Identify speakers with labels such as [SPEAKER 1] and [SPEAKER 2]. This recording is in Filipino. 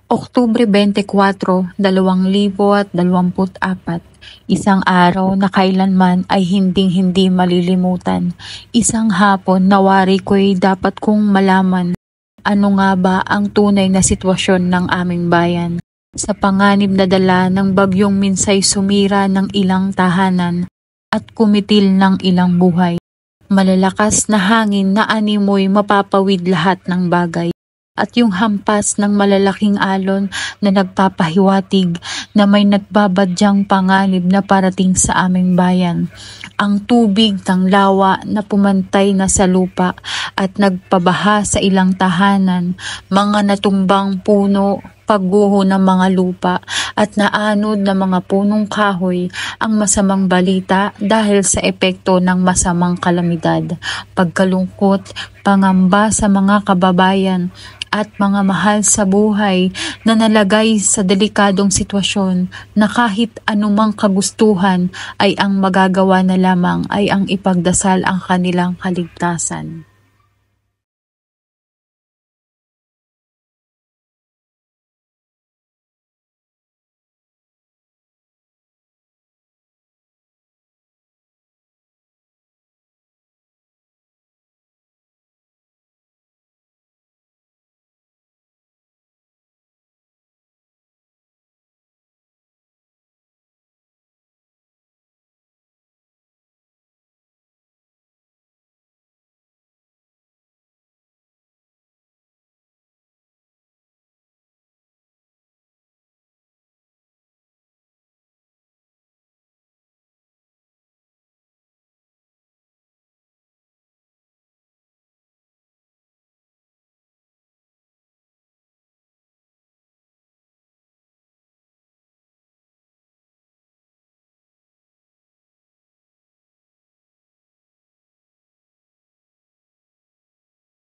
[SPEAKER 1] Oktubre 24, 2024, isang araw na kailanman ay hinding-hindi malilimutan. Isang hapon na wari ko'y dapat kong malaman. Ano nga ba ang tunay na sitwasyon ng aming bayan? Sa panganib na dala ng bagyong minsay sumira ng ilang tahanan at kumitil ng ilang buhay. Malalakas na hangin na animoy mapapawid lahat ng bagay. At yung hampas ng malalaking alon na nagpapahiwatig na may nagbabadyang panganib na parating sa aming bayan. Ang tubig ng lawa na pumantay na sa lupa at nagpabaha sa ilang tahanan, mga natumbang puno, pagguho ng mga lupa at naanod na mga punong kahoy ang masamang balita dahil sa epekto ng masamang kalamidad, pagkalungkot, pangamba sa mga kababayan at mga mahal sa buhay na nalagay sa delikadong sitwasyon na kahit anumang kagustuhan ay ang magagawa na lamang ay ang ipagdasal ang kanilang kaligtasan.